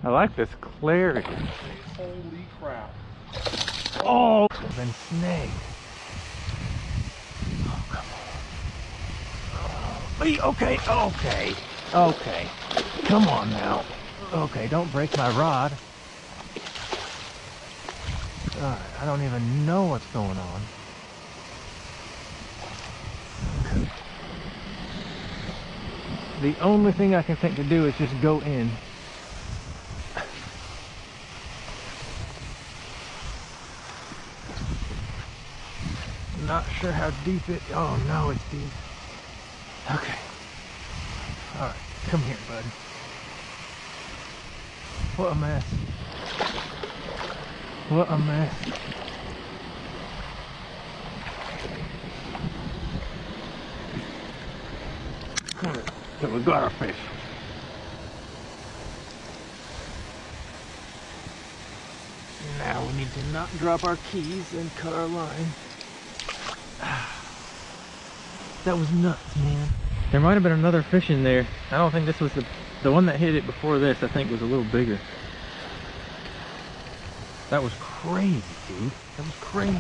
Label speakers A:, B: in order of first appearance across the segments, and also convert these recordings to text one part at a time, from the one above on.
A: I like this clarity.
B: Holy crap.
A: Oh, been snagged. Oh, come on. Okay, okay, okay. Come on now. Okay, don't break my rod. God, I don't even know what's going on. The only thing I can think to do is just go in. Not sure how deep it. Oh no, it's deep. Okay. All right, come here, bud. What a mess. What a mess. Alright, so we got our fish. Now we need to not drop our keys and cut our line. That was nuts, man. There might have been another fish in there. I don't think this was the one that hit it before this, I think was a little bigger. That was crazy, dude. That was crazy.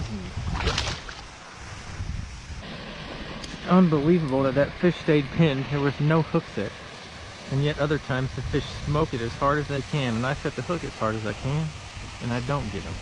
A: Unbelievable that that fish stayed pinned. There was no hook set. And yet other times the fish smoke it as hard as they can. And I set the hook as hard as I can, and I don't get them.